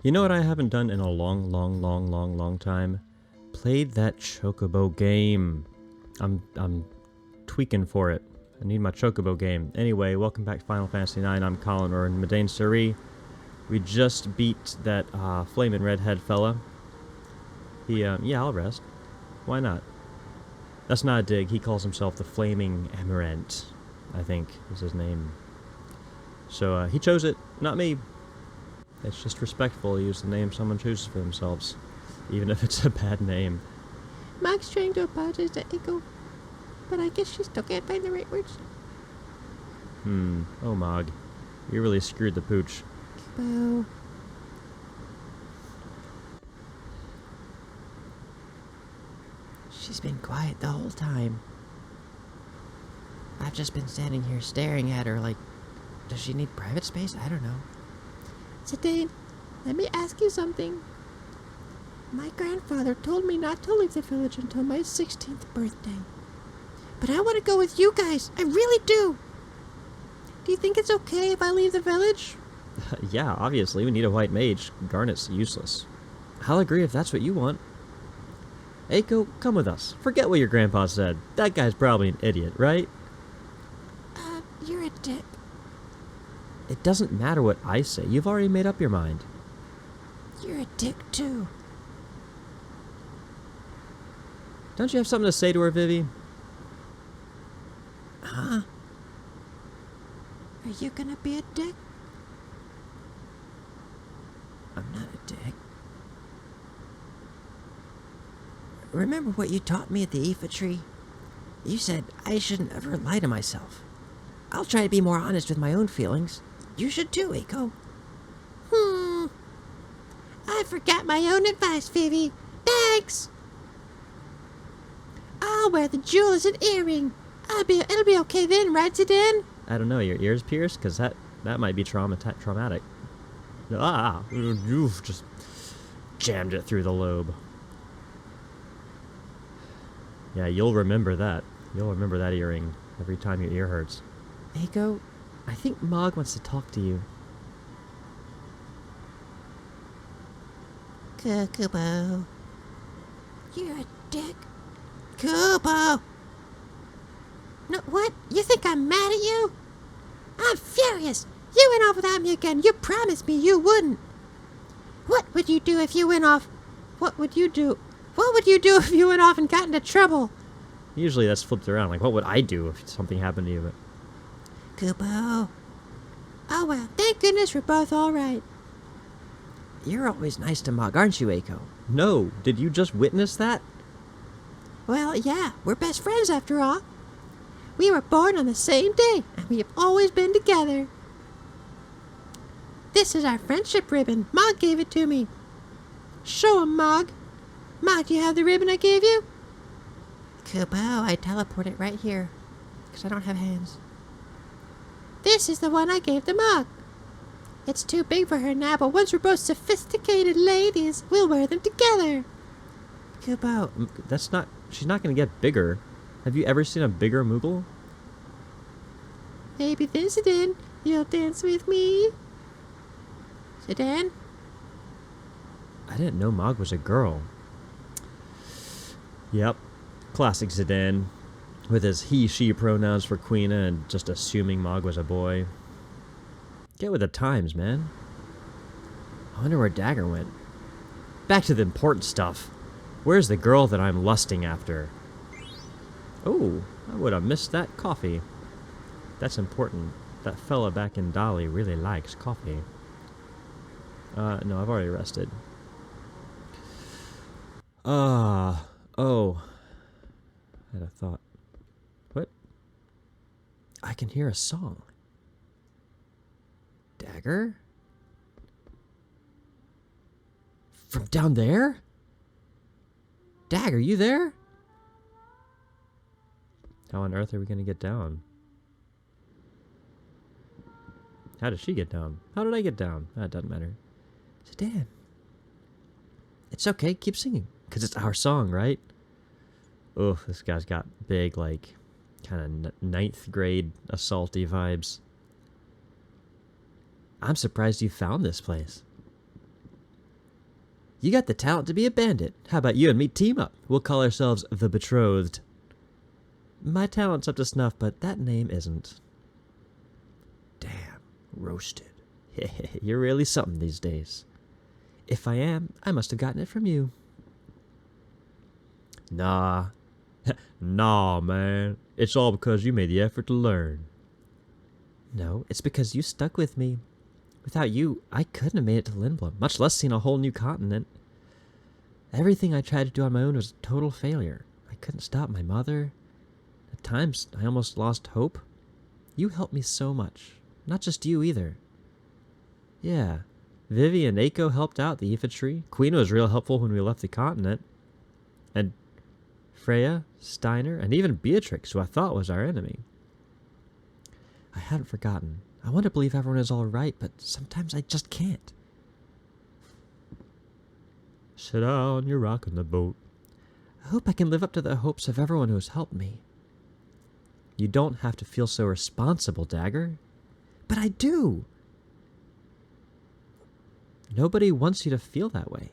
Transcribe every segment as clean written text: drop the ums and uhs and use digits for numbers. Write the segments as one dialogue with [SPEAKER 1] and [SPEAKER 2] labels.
[SPEAKER 1] You know what I haven't done in a long time? Played that Chocobo game. I'm tweaking for it. I need my Chocobo game. Anyway, welcome back to Final Fantasy IX. I'm Colin, or in Medane Suri. We just beat that flaming redhead fella. Yeah, I'll rest. Why not? That's not a dig. He calls himself the Flaming Emerant, I think is his name. So he chose it, not me. It's just respectful to use the name someone chooses for themselves, even if it's a bad name.
[SPEAKER 2] Mog's trying to apologize to Echo, but I guess she still can't find the right words.
[SPEAKER 1] Oh Mog, you really screwed the pooch.
[SPEAKER 2] Kubo. She's been quiet the whole time. I've just been standing here staring at her like, does she need private space? I don't know. Zidane, let me ask you something. My grandfather told me not to leave the village until my 16th birthday. But I want to go with you guys. I really do. Do you think it's okay if I leave the village?
[SPEAKER 1] Yeah, obviously, we need a white mage. Garnet's useless. I'll agree if that's what you want. Eiko, come with us. Forget what your grandpa said. That guy's probably an idiot, right?
[SPEAKER 2] You're a dick.
[SPEAKER 1] It doesn't matter what I say. You've already made up your mind.
[SPEAKER 2] You're a dick, too.
[SPEAKER 1] Don't you have something to say to her, Vivi?
[SPEAKER 2] Huh? Are you gonna be a dick? I'm not a dick. Remember what you taught me at the Aoife tree? You said I shouldn't ever lie to myself. I'll try to be more honest with my own feelings. You should too, Eiko. I forgot my own advice, Vivi. Thanks! I'll wear the jewel as an earring. It'll be okay then, right, Zidane?
[SPEAKER 1] I don't know, your ears pierced? Because that might be traumatic. You've just jammed it through the lobe. Yeah, you'll remember that. You'll remember that earring every time your ear hurts. Eiko, I think Mog wants to talk to you.
[SPEAKER 2] Kubo. You're a dick. Kubo! No, what? You think I'm mad at you? I'm furious! You went off without me again. You promised me you wouldn't. What would you do if you went off? What would you do? What would you do if you went off and got into trouble?
[SPEAKER 1] Usually that's flipped around. Like, what would I do if something happened to you? But
[SPEAKER 2] Kubo. Oh well, thank goodness we're both alright. You're always nice to Mog, aren't you, Eiko?
[SPEAKER 1] no, did you just witness that?
[SPEAKER 2] Well, yeah, we're best friends after all. We were born on the same day, and we have always been together. This is our friendship ribbon. Mog gave it to me. Show him, Mog. Mog, do you have the ribbon I gave you? Kubo, I teleport it right here, because I don't have hands. This is the one I gave to Mog. It's too big for her now, but once we're both sophisticated ladies, we'll wear them together. Kubo.
[SPEAKER 1] That's not... She's not going to get bigger. Have you ever seen a bigger Moogle?
[SPEAKER 2] Maybe then, Zidane, you'll dance with me. Zidane?
[SPEAKER 1] I didn't know Mog was a girl. Yep. Classic Zidane. With his he-she pronouns for Quina and just assuming Mog was a boy. Get with the times, man. I wonder where Dagger went. Back to the important stuff. Where's the girl that I'm lusting after? Oh, I would have missed that coffee. That's important. That fella back in Dali really likes coffee. No, I've already rested. Oh. I had a thought. What? I can hear a song. Dagger? From down there? Dagger, you there? How on earth are we going to get down? How did she get down? How did I get down? That doesn't matter. Zidane. It's okay, keep singing. Because it's our song, right? Oh, this guy's got big, like, kind of ninth grade assaulty vibes. I'm surprised you found this place. You got the talent to be a bandit. How about you and me team up? We'll call ourselves the Betrothed. My talent's up to snuff, but that name isn't. Damn, roasted. You're really something these days. If I am, I must have gotten it from you. Nah. Nah, man. It's all because you made the effort to learn. No, it's because you stuck with me. Without you, I couldn't have made it to Lindblom, much less seen a whole new continent. Everything I tried to do on my own was a total failure. I couldn't stop my mother. At times, I almost lost hope. You helped me so much. Not just you, either. Yeah, Vivi and Aiko helped out the infantry. Queen was real helpful when we left the continent. And Freya, Steiner, and even Beatrix, who I thought was our enemy. I hadn't forgotten. I want to believe everyone is all right, but sometimes I just can't. Sit down, you're rocking the boat. I hope I can live up to the hopes of everyone who's helped me. You don't have to feel so responsible, Dagger. But I do. Nobody wants you to feel that way.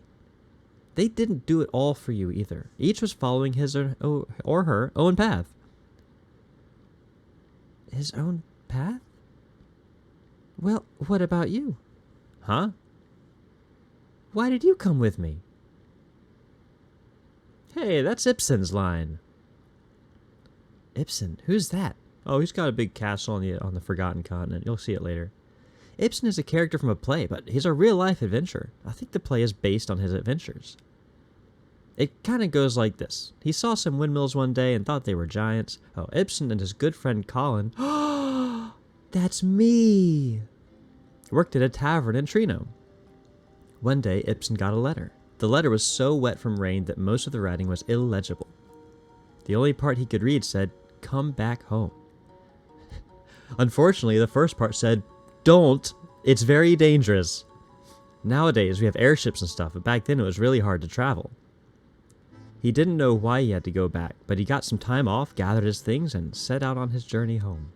[SPEAKER 1] They didn't do it all for you either. Each was following his or her own path. His own path? Well, what about you? Huh? Why did you come with me? Hey, that's Ibsen's line. Ibsen? Who's that? Oh, he's got a big castle on the Forgotten Continent. You'll see it later. Ibsen is a character from a play, but he's a real-life adventurer. I think the play is based on his adventures. It kind of goes like this. He saw some windmills one day and thought they were giants. Oh, Ibsen and his good friend Colin... That's me! Worked at a tavern in Trino. One day, Ibsen got a letter. The letter was so wet from rain that most of the writing was illegible. The only part he could read said, "Come back home." Unfortunately, the first part said, "Don't. It's very dangerous." Nowadays, we have airships and stuff, but back then it was really hard to travel. He didn't know why he had to go back, but he got some time off, gathered his things, and set out on his journey home.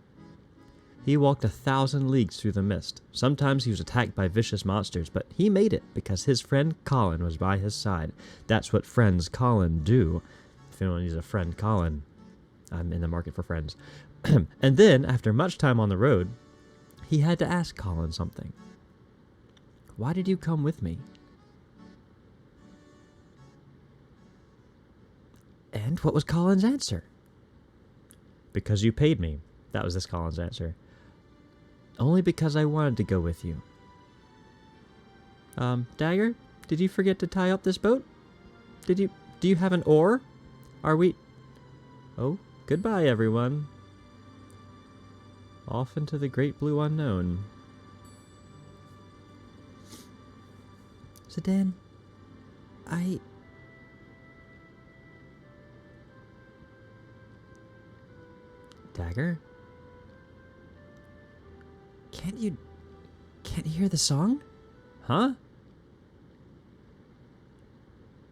[SPEAKER 1] He walked 1,000 leagues through the mist. Sometimes he was attacked by vicious monsters, but he made it because his friend Colin was by his side. That's what friends Colin do. If anyone needs a friend Colin, I'm in the market for friends. And then, after much time on the road, he had to ask Colin something. Why did you come with me? And what was Colin's answer? Because you paid me. That was this Colin's answer. Only because I wanted to go with you. Dagger, did you forget to tie up this boat? Do you have an oar? Are we... Oh, goodbye, everyone. Off into the great blue unknown. Zidane, Dagger? Can't you hear the song? Huh?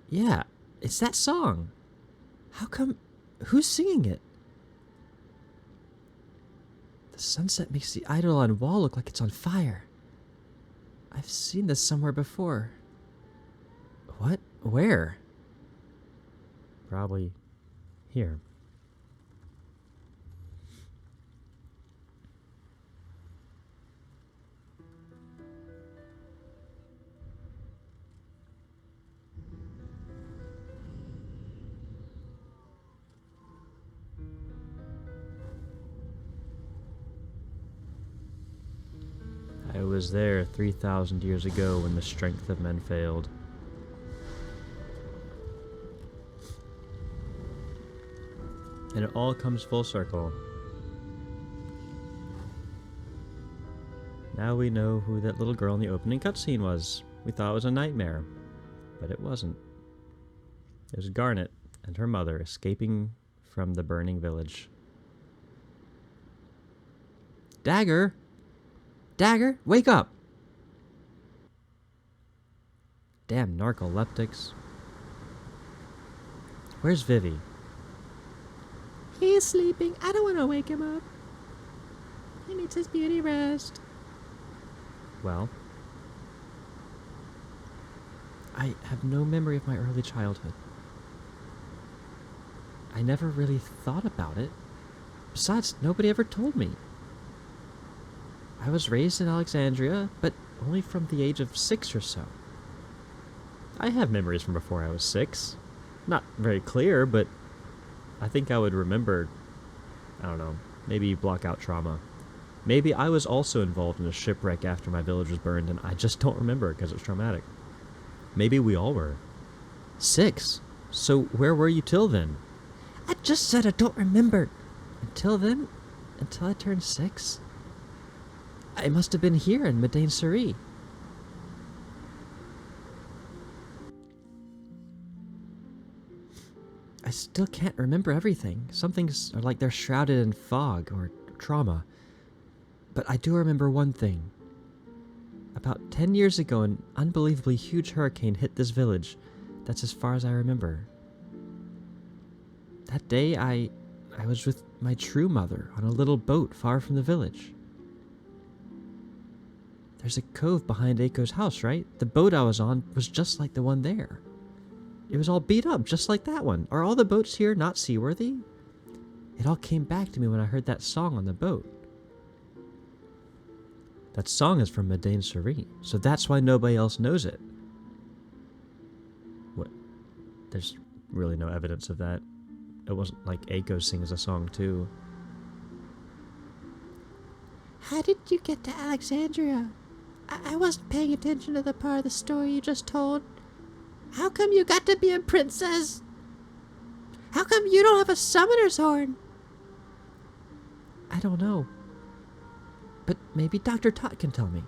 [SPEAKER 1] Yeah, it's that song. How come... Who's singing it? The sunset makes the eidolon wall look like it's on fire. I've seen this somewhere before. What? Where? Probably here. I was there 3,000 years ago when the strength of men failed. And it all comes full circle. Now we know who that little girl in the opening cutscene was. We thought it was a nightmare, but it wasn't. It was Garnet and her mother escaping from the burning village. Dagger! Dagger, wake up! Damn narcoleptics. Where's Vivi?
[SPEAKER 2] He's sleeping. I don't want to wake him up. He needs his beauty rest.
[SPEAKER 1] Well, I have no memory of my early childhood. I never really thought about it. Besides, nobody ever told me. I was raised in Alexandria, but only from the age of 6 or so. I have memories from before I was 6. Not very clear, but I think I would remember, I don't know, maybe block out trauma. Maybe I was also involved in a shipwreck after my village was burned, and I just don't remember because it was traumatic. Maybe we all were. 6? So where were you till then?
[SPEAKER 2] I just said I don't remember.
[SPEAKER 1] Until then? Until I turned 6? I must have been here in Medain Suri. I still can't remember everything. Some things are like they're shrouded in fog or trauma. But I do remember one thing. About 10 years ago, an unbelievably huge hurricane hit this village. That's as far as I remember. That day, I was with my true mother on a little boat far from the village. There's a cove behind Aiko's house, right? The boat I was on was just like the one there. It was all beat up, just like that one. Are all the boats here not seaworthy? It all came back to me when I heard that song on the boat. That song is from Medain Suri, so that's why nobody else knows it. What? There's really no evidence of that. It wasn't like Aiko sings a song too.
[SPEAKER 2] How did you get to Alexandria? I wasn't paying attention to the part of the story you just told. How come you got to be a princess? How come you don't have a summoner's horn?
[SPEAKER 1] I don't know. But maybe Dr. Tot can tell me.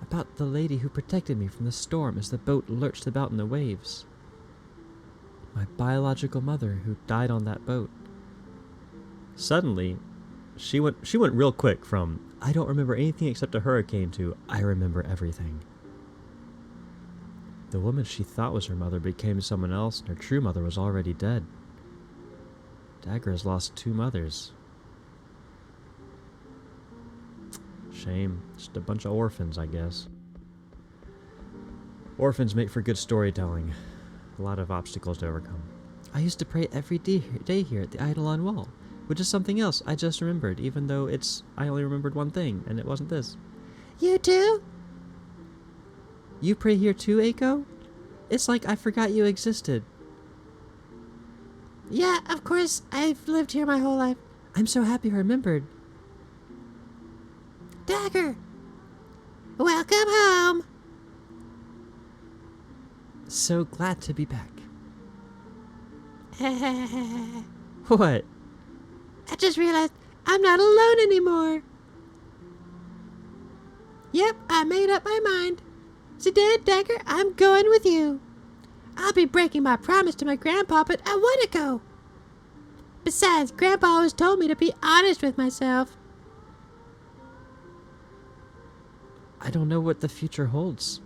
[SPEAKER 1] About the lady who protected me from the storm as the boat lurched about in the waves. My biological mother who died on that boat. Suddenly, she went real quick from, I don't remember anything except a hurricane to, I remember everything. The woman she thought was her mother became someone else, and her true mother was already dead. Dagger has lost 2 mothers. Shame. Just a bunch of orphans, I guess. Orphans make for good storytelling. A lot of obstacles to overcome. I used to pray every day here at the Eidolon Wall, which is something else I just remembered, even though I only remembered one thing, and it wasn't this.
[SPEAKER 2] You too?
[SPEAKER 1] You pray here too, Aiko? It's like I forgot you existed.
[SPEAKER 2] Yeah, of course. I've lived here my whole life.
[SPEAKER 1] I'm so happy I remembered.
[SPEAKER 2] Dagger! Welcome home!
[SPEAKER 1] So glad to be back.
[SPEAKER 2] I
[SPEAKER 1] What?
[SPEAKER 2] just realized I'm not alone anymore. Yep, I made up my mind. So, Dagger, I'm going with you. I'll be breaking my promise to my grandpa, but I want to go. Besides, Grandpa always told me to be honest with myself.
[SPEAKER 1] I don't know what the future holds.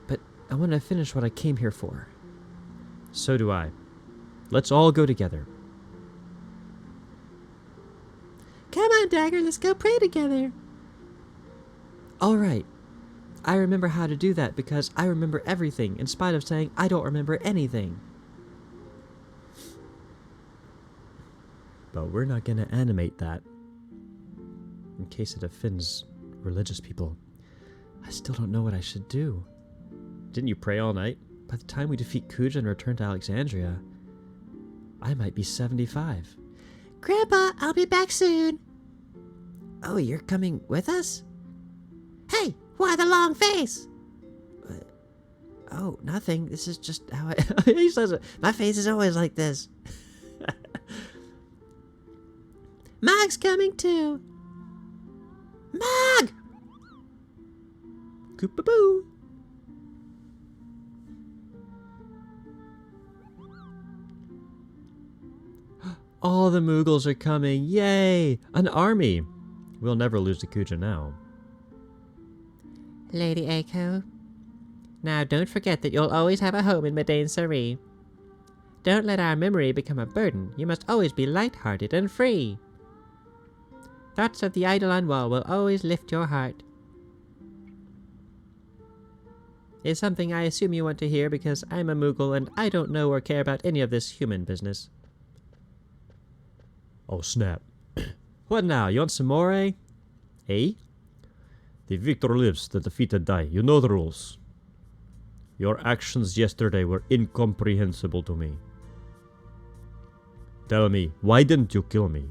[SPEAKER 1] But I want to finish what I came here for. So do I. Let's all go together.
[SPEAKER 2] Come on, Dagger, let's go pray together.
[SPEAKER 1] All right. I remember how to do that because I remember everything, in spite of saying I don't remember anything. But we're not going to animate that, in case it offends religious people. I still don't know what I should do. Didn't you pray all night? By the time we defeat Kuja and return to Alexandria, I might be 75.
[SPEAKER 2] Grandpa, I'll be back soon.
[SPEAKER 1] Oh, you're coming with us?
[SPEAKER 2] Hey, why the long face?
[SPEAKER 1] Oh, nothing. This is just how I... He says it. My face is always like this.
[SPEAKER 2] Mog's coming too. Mog!
[SPEAKER 1] Koopaboo! All the Moogles are coming. Yay! An army. We'll never lose to Kuja now.
[SPEAKER 2] Lady Aiko, now don't forget that you'll always have a home in Medain Suri. Don't let our memory become a burden. You must always be light-hearted and free. Thoughts of the Eidolon Wall will always lift your heart. is something I assume you want to hear because I'm a Moogle and I don't know or care about any of this human business.
[SPEAKER 1] Oh, snap. What now? You want some more, eh? Eh? The victor lives, the defeated die. You know the rules. Your actions yesterday were incomprehensible to me. Tell me, why didn't you kill me?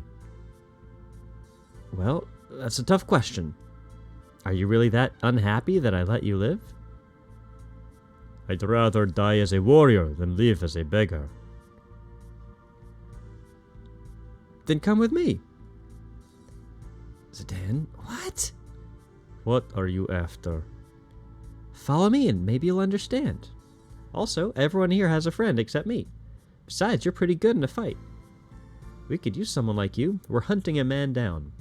[SPEAKER 2] Well, that's a tough question. Are you really that unhappy that I let you live?
[SPEAKER 1] I'd rather die as a warrior than live as a beggar.
[SPEAKER 2] Then come with me. Zidane, what?
[SPEAKER 1] What are you after?
[SPEAKER 2] Follow me and maybe you'll understand. Also, everyone here has a friend except me. Besides, you're pretty good in a fight. We could use someone like you. We're hunting a man down.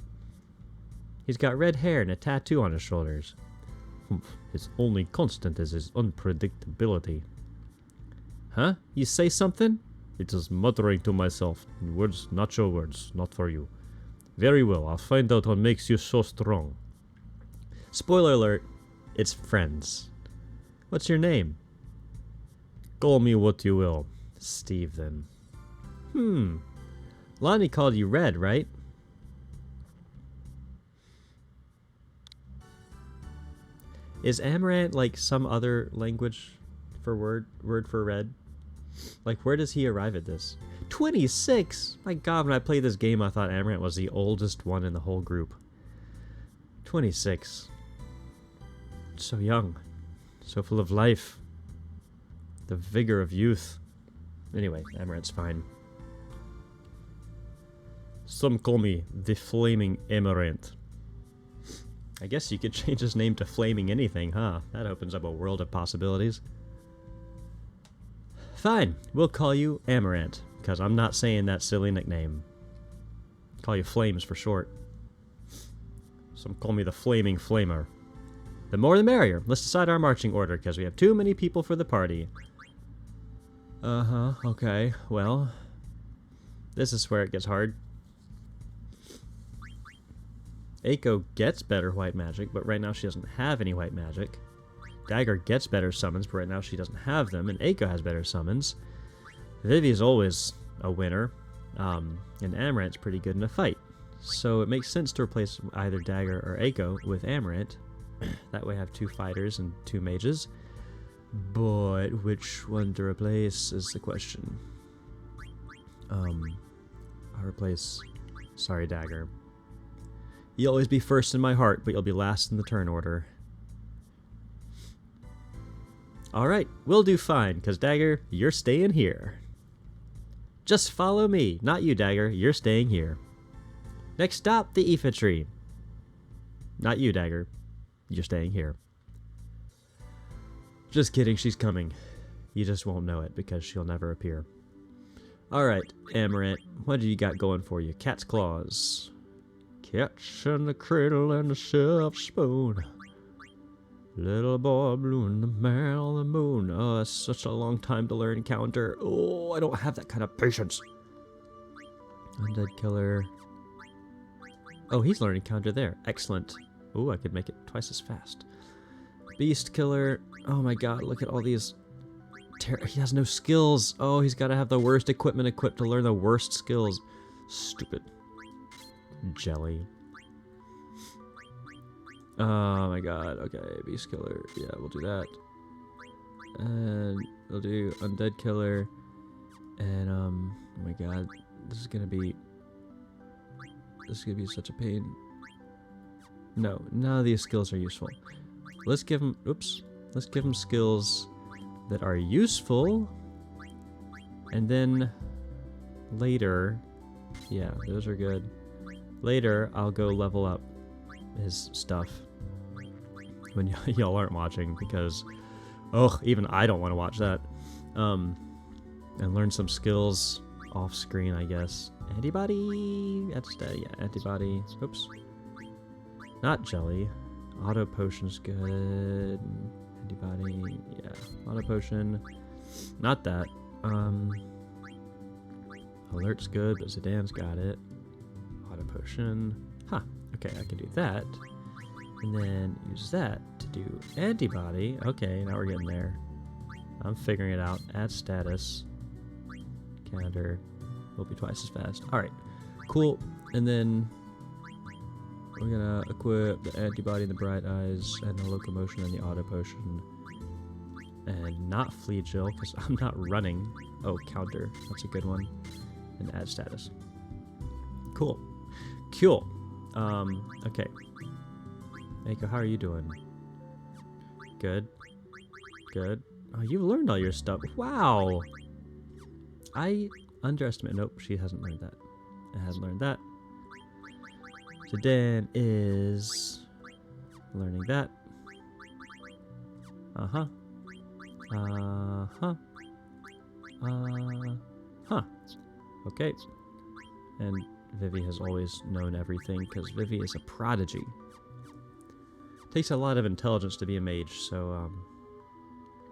[SPEAKER 2] He's got red hair and a tattoo on his shoulders.
[SPEAKER 1] His only constant is his unpredictability.
[SPEAKER 2] Huh? You say something?
[SPEAKER 1] It is muttering to myself. Words, not your words, not for you. Very well, I'll find out what makes you so strong.
[SPEAKER 2] Spoiler alert, it's friends. What's your name?
[SPEAKER 1] Call me what you will.
[SPEAKER 2] Steve, then. Lonnie called you Red, right? Is Amaranth like some other language for word for red? Like, where does he arrive at this? 26! My god, when I played this game, I thought Amaranth was the oldest one in the whole group. 26. So young. So full of life. The vigor of youth. Anyway, Amaranth's fine.
[SPEAKER 1] Some call me the Flaming Amaranth.
[SPEAKER 2] I guess you could change his name to Flaming Anything, huh? That opens up a world of possibilities. Fine, we'll call you Amaranth, because I'm not saying that silly nickname. Call you Flames for short.
[SPEAKER 1] Some call me the Flaming Flamer.
[SPEAKER 2] The more the merrier. Let's decide our marching order, because we have too many people for the party. Uh-huh, okay, well... This is where it gets hard. Aiko gets better white magic, but right now she doesn't have any white magic. Dagger gets better summons, but right now she doesn't have them, and Aiko has better summons. Vivi is always a winner, and Amaranth's pretty good in a fight. So it makes sense to replace either Dagger or Aiko with Amaranth. That way I have 2 fighters and 2 mages. But which one to replace is the question. I'll replace... Sorry, Dagger. You'll always be first in my heart, but you'll be last in the turn order. Alright, we'll do fine, because Dagger, you're staying here. Just follow me. Not you, Dagger. You're staying here. Next stop, the Aoife tree. Not you, Dagger. You're staying here. Just kidding, she's coming. You just won't know it, because she'll never appear. Alright, Amaranth, what do you got going for you? Cat's claws. Catch in the cradle and the silver spoon. Little boy blue in the man on the moon. Oh, that's such a long time to learn counter. Oh, I don't have that kind of patience. Undead killer. Oh, he's learning counter there. Excellent. Oh, I could make it twice as fast. Beast killer. Oh my god, look at all these. He has no skills. Oh, he's got to have the worst equipment equipped to learn the worst skills. Stupid. Jelly. Oh my god, okay, Beast Killer, yeah, we'll do that. And we'll do Undead Killer, and oh my god, this is gonna be such a pain. No, none of these skills are useful. Let's give him, let's give him skills that are useful, and then later, yeah, those are good. Later, I'll go level up his stuff when y'all aren't watching, because even I don't want to watch that. And learn some skills off screen, I guess. Antibody? That's yeah, antibody. Oops. Not jelly. Auto potion's good. Antibody, yeah. Auto potion. Not that. Alert's good, but Zidane's got it. Auto potion. Huh. Okay, I can do that.
[SPEAKER 1] And then use that to do antibody. Okay, now we're getting there. I'm figuring it out. Add status. Counter will be twice as fast. Alright, cool. And then we're gonna equip the antibody and the bright eyes and the locomotion and the auto potion. And not flea Jill, because I'm not running. Oh, counter. That's a good one. And add status. Cool. Cool. Okay. Mako, how are you doing? Good. Good. Oh, you've learned all your stuff. Wow! I underestimate. Nope, she hasn't learned that. It hasn't learned that. So Dan is learning that. Uh-huh. Uh-huh. Huh. Okay. And Vivi has always known everything, because Vivi is a prodigy. Takes a lot of intelligence to be a mage, so,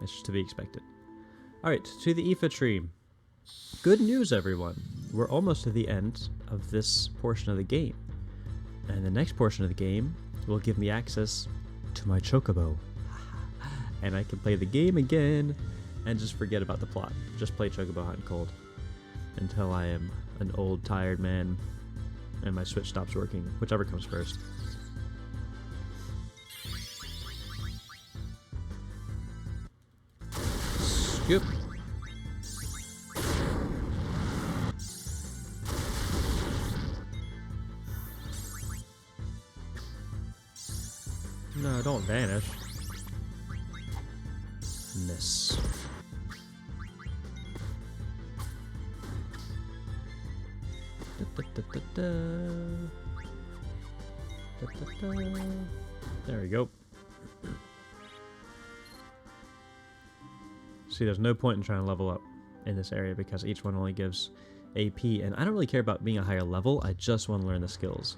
[SPEAKER 1] it's just to be expected. Alright, to the Aoife tree. Good news, everyone. We're almost to the end of this portion of the game. And the next portion of the game will give me access to my chocobo. And I can play the game again and just forget about the plot. Just play chocobo hot and cold until I am an old, tired man and my Switch stops working, whichever comes first. Scoop. No, don't vanish. Miss. There we go. See, there's no point in trying to level up in this area because each one only gives AP, and I don't really care about being a higher level, I just want to learn the skills.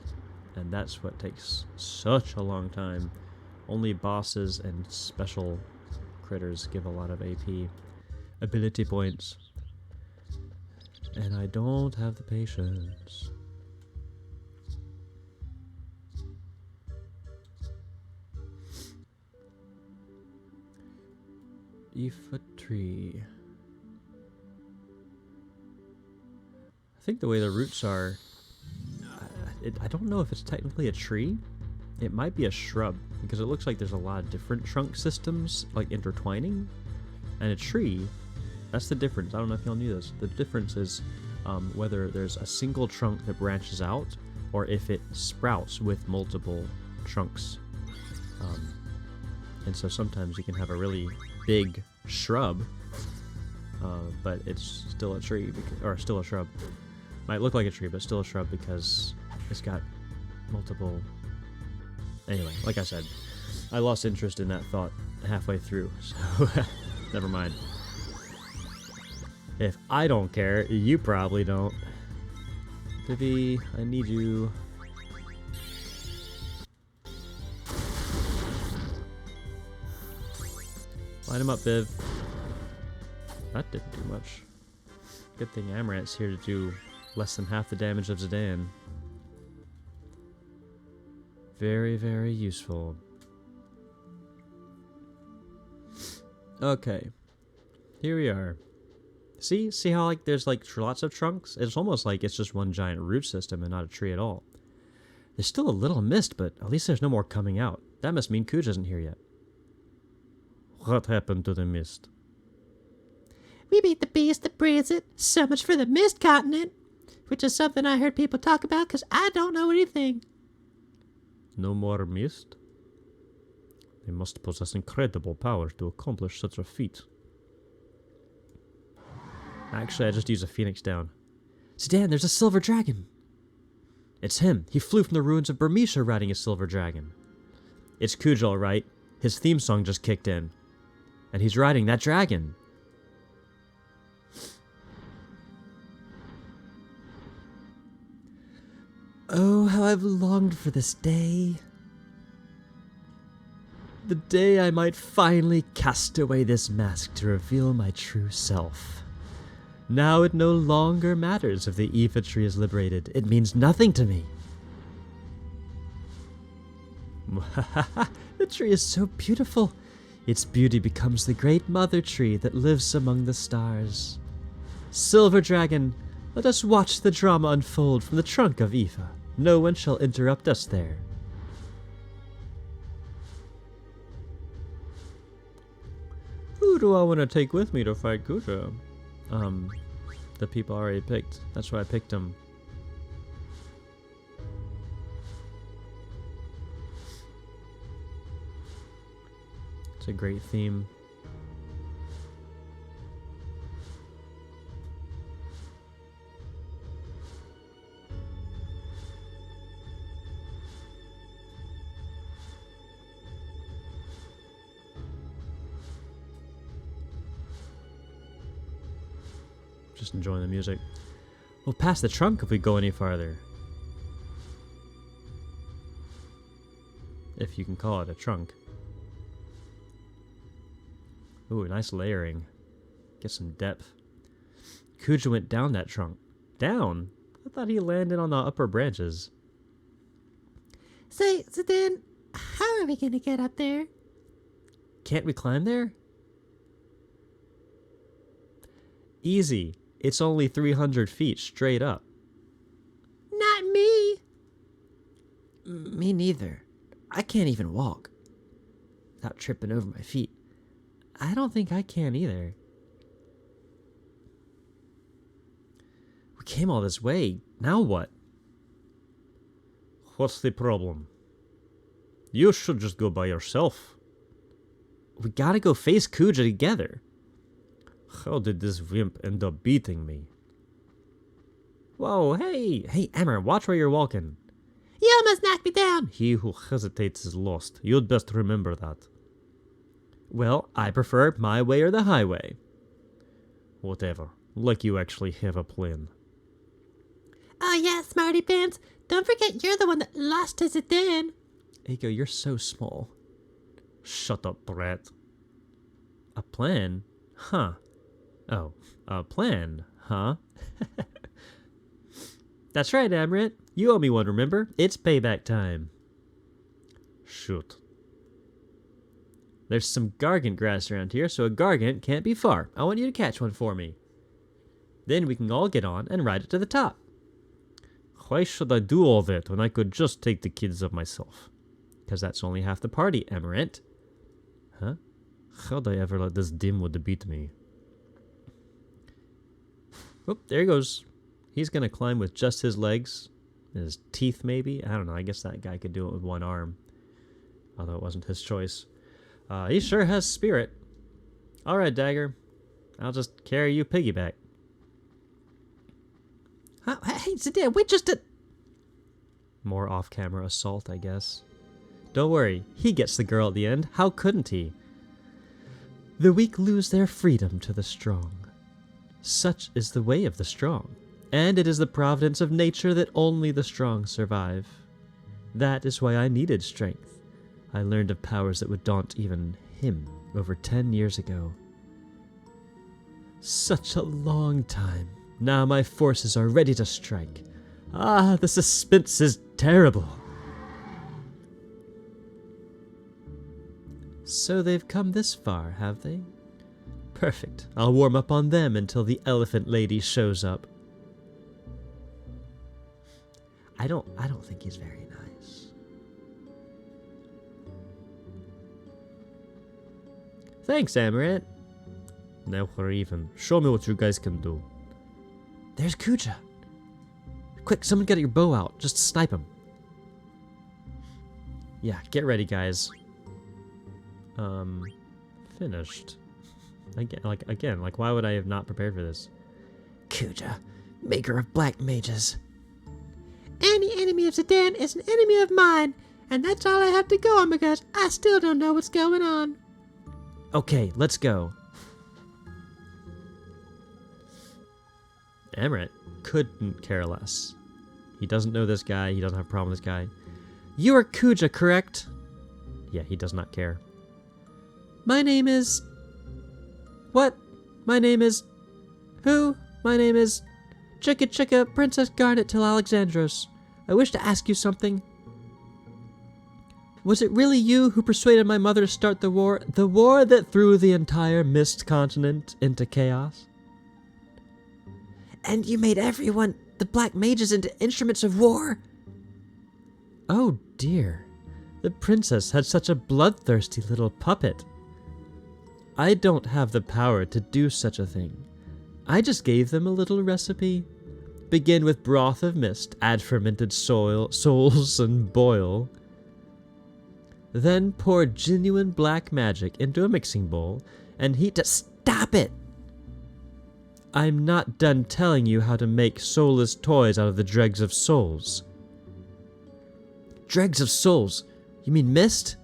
[SPEAKER 1] And that's what takes such a long time. Only bosses and special critters give a lot of AP ability points. And I don't have the patience. Aoife tree. I think the way the roots are, I don't know if it's technically a tree. It might be a shrub, because it looks like there's a lot of different trunk systems, like intertwining. And a tree, that's the difference. I don't know if y'all knew this. The difference is whether there's a single trunk that branches out, or if it sprouts with multiple trunks. And so sometimes you can have a really big shrub, but it's still a tree, or still a shrub. Might look like a tree, but still a shrub because it's got multiple... Anyway, like I said, I lost interest in that thought halfway through, so never mind. If I don't care, you probably don't. Vivi, I need you. Line him up, Viv. That didn't do much. Good thing Amaranth's here to do less than half the damage of Zidane. Very, very useful. Okay. Here we are. See how like there's like lots of trunks? It's almost like it's just one giant root system and not a tree at all. There's still a little mist, but at least there's no more coming out. That must mean Kuj isn't here yet. What happened to the mist?
[SPEAKER 2] We beat the beast that breeds it. So much for the mist continent. Which is something I heard people talk about because I don't know anything.
[SPEAKER 1] No more mist? They must possess incredible power to accomplish such a feat. Actually, I just used a phoenix down.
[SPEAKER 2] Zidane, there's a silver dragon.
[SPEAKER 1] It's him. He flew from the ruins of Burmisha riding a silver dragon. It's Kuj, all right. His theme song just kicked in. And he's riding that dragon.
[SPEAKER 2] Oh, how I've longed for this day.
[SPEAKER 1] The day I might finally cast away this mask to reveal my true self. Now it no longer matters if the Aoife tree is liberated. It means nothing to me. The tree is so beautiful. Its beauty becomes the great mother tree that lives among the stars. Silver Dragon, let us watch the drama unfold from the trunk of Aoife. No one shall interrupt us there. Who do I want to take with me to fight Kuja? The people I already picked. That's why I picked them. It's a great theme. Just enjoying the music. We'll pass the trunk if we go any farther. If you can call it a trunk. Ooh, nice layering. Get some depth. Kuja went down that trunk. Down? I thought he landed on the upper branches.
[SPEAKER 2] So then, how are we gonna get up there?
[SPEAKER 1] Can't we climb there? Easy. It's only 300 feet straight up.
[SPEAKER 2] Not me.
[SPEAKER 3] Me neither. I can't even walk without tripping over my feet.
[SPEAKER 1] I don't think I can either. We came all this way. Now what? What's the problem? You should just go by yourself. We gotta go face Kuja together. How did this wimp end up beating me? Whoa, hey! Hey, Emmer, watch where you're walking.
[SPEAKER 2] You almost knocked me down.
[SPEAKER 1] He who hesitates is lost. You'd best remember that. Well, I prefer my way or the highway. Whatever. Like you actually have a plan.
[SPEAKER 2] Oh yeah, smarty pants. Don't forget you're the one that lost to Zidane.
[SPEAKER 1] Eiko, you're so small. Shut up, brat. A plan? Huh. Oh, a plan, huh? That's right, Amaranth. You owe me one, remember? It's payback time. Shoot. There's some gargant grass around here, so a gargant can't be far. I want you to catch one for me. Then we can all get on and ride it to the top. Why should I do all that when I could just take the kids up myself? Because that's only half the party, Amaranth. Huh? How'd I ever let this dimwit beat me? Oh, there he goes. He's gonna climb with just his legs. And his teeth, maybe? I don't know. I guess that guy could do it with one arm. Although it wasn't his choice. He sure has spirit. Alright, Dagger. I'll just carry you piggyback.
[SPEAKER 2] Hey, Zidane, we just did...
[SPEAKER 1] More off-camera assault, I guess. Don't worry. He gets the girl at the end. How couldn't he? The weak lose their freedom to the strong. Such is the way of the strong, and it is the providence of nature that only the strong survive. That is why I needed strength. I learned of powers that would daunt even him over 10 years ago. Such a long time. Now my forces are ready to strike. Ah, the suspense is terrible. So they've come this far, have they? Perfect. I'll warm up on them until the elephant lady shows up. I don't think he's very nice. Thanks, Amaranth. Now we're even. Show me what you guys can do. There's Kuja. Quick, someone get your bow out. Just snipe him. Yeah, get ready, guys. Finished. Again, why would I have not prepared for this?
[SPEAKER 3] Kuja, maker of black mages.
[SPEAKER 2] Any enemy of Zidane is an enemy of mine, and that's all I have to go on because I still don't know what's going on.
[SPEAKER 1] Okay, let's go. Amaranth couldn't care less. He doesn't know this guy. He doesn't have a problem with this guy. You are Kuja, correct? Yeah, he does not care. My name is... What? My name is... Who? My name is... Chicka Chicka Princess Garnet till Alexandros. I wish to ask you something. Was it really you who persuaded my mother to start the war? The war that threw the entire Mist continent into chaos?
[SPEAKER 3] And you made everyone, the black mages, into instruments of war?
[SPEAKER 1] Oh dear. The princess had such a bloodthirsty little puppet. I don't have the power to do such a thing. I just gave them a little recipe. Begin with broth of mist, add fermented souls, and boil. Then pour genuine black magic into a mixing bowl and heat to—
[SPEAKER 3] Stop it!
[SPEAKER 1] I'm not done telling you how to make soulless toys out of the dregs of souls.
[SPEAKER 3] Dregs of souls? You mean mist?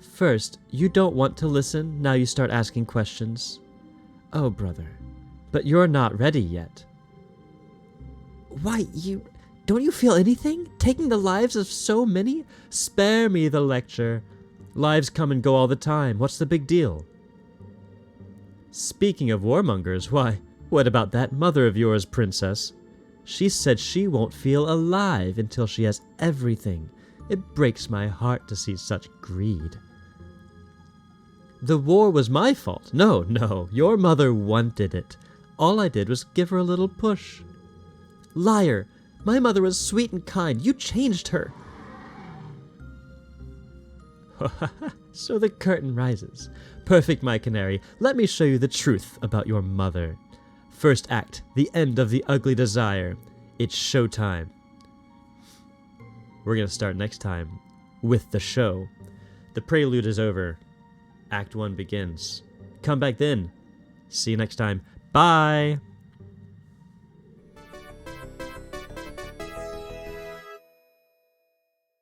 [SPEAKER 1] First, you don't want to listen, now you start asking questions. Oh, brother, but you're not ready yet.
[SPEAKER 3] Why, don't you feel anything? Taking the lives of so many?
[SPEAKER 1] Spare me the lecture. Lives come and go all the time. What's the big deal? Speaking of warmongers, why, what about that mother of yours, princess? She said she won't feel alive until she has everything. It breaks my heart to see such greed. The war was my fault. No, your mother wanted it. All I did was give her a little push.
[SPEAKER 3] Liar! My mother was sweet and kind. You changed her.
[SPEAKER 1] So the curtain rises. Perfect, my canary. Let me show you the truth about your mother. First act, the end of the ugly desire. It's showtime. We're going to start next time with the show. The prelude is over. Act 1 begins. Come back then. See you next time. Bye!